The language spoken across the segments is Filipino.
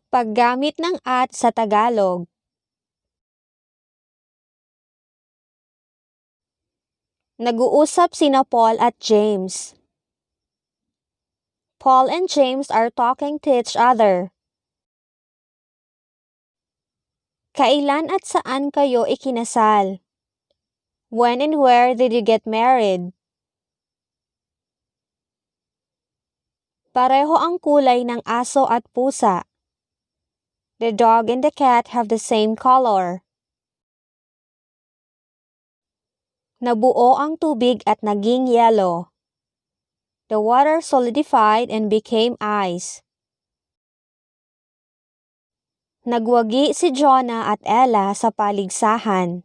Paggamit ng at sa Tagalog. Nag-uusap sina Paul at James. Paul and James are talking to each other. Kailan at saan kayo ikinasal? When and where did you get married? Pareho ang kulay ng aso at pusa. The dog and the cat have the same color. Nabuo ang tubig at naging yellow. The water solidified and became ice. Nagwagi si Jonah at Ella sa paligsahan.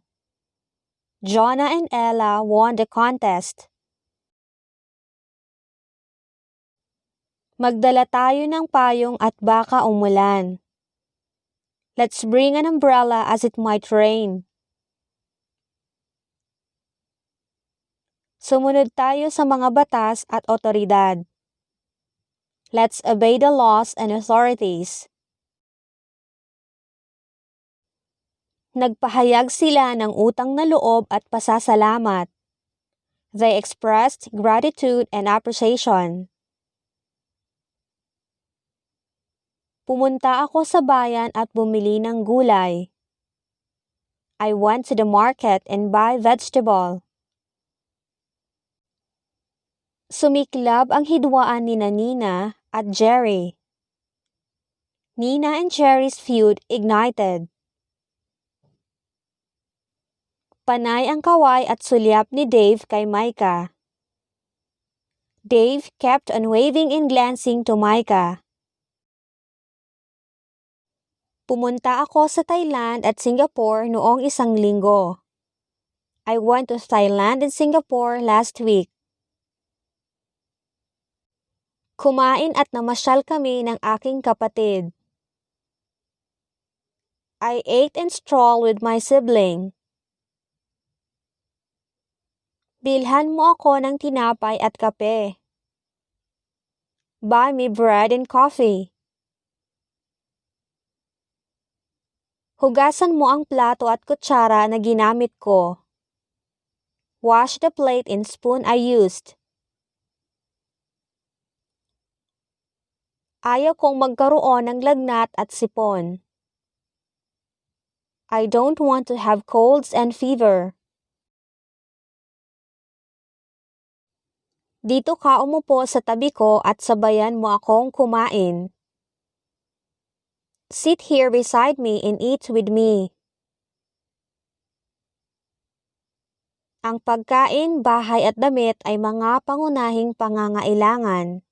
Jonah and Ella won the contest. Magdala tayo ng payong at baka umulan. Let's bring an umbrella as it might rain. Sumunod tayo sa mga batas at otoridad. Let's obey the laws and authorities. Nagpahayag sila ng utang na loob at pasasalamat. They expressed gratitude and appreciation. Pumunta ako sa bayan at bumili ng gulay. I went to the market and buy vegetable. Sumiklab ang hidwaan ni Nina at Jerry. Nina and Jerry's feud ignited. Panay ang kaway at sulyap ni Dave kay Micah. Dave kept on waving and glancing to Micah. Pumunta ako sa Thailand at Singapore noong 1 linggo. I went to Thailand and Singapore last week. Kumain at namasyal kami ng aking kapatid. I ate and strolled with my sibling. Bilhan mo ako ng tinapay at kape. Buy me bread and coffee. Hugasan mo ang plato at kutsara na ginamit ko. Wash the plate and spoon I used. Ayaw kong magkaroon ng lagnat at sipon. I don't want to have colds and fever. Dito ka umupo sa tabi ko at sabayan mo akong kumain. Sit here beside me and eat with me. Ang pagkain, bahay at damit ay mga pangunahing pangangailangan.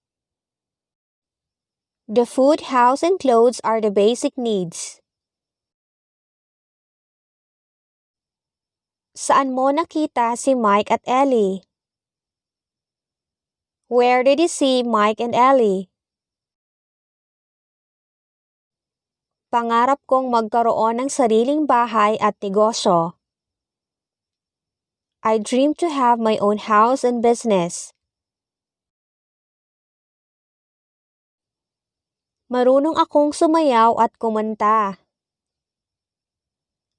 The food, house, and clothes are the basic needs. Saan mo nakita si Mike at Ellie? Where did you see Mike and Ellie? Pangarap kong magkaroon ng sariling bahay at negosyo. I dream to have my own house and business. Marunong akong sumayaw at kumanta.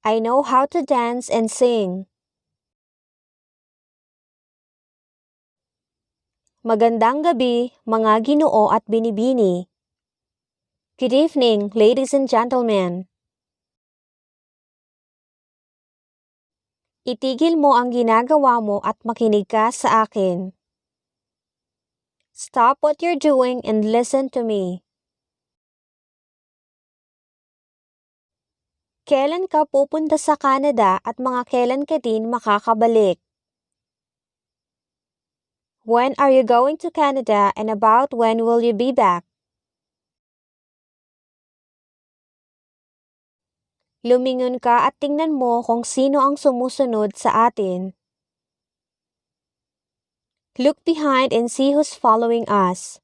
I know how to dance and sing. Magandang gabi, mga Ginoo at binibini. Good evening, ladies and gentlemen. Itigil mo ang ginagawa mo at makinig ka sa akin. Stop what you're doing and listen to me. Kailan ka pupunta sa Canada at mga kailan ka din makakabalik? When are you going to Canada and about when will you be back? Lumingon ka at tingnan mo kung sino ang sumusunod sa atin. Look behind and see who's following us.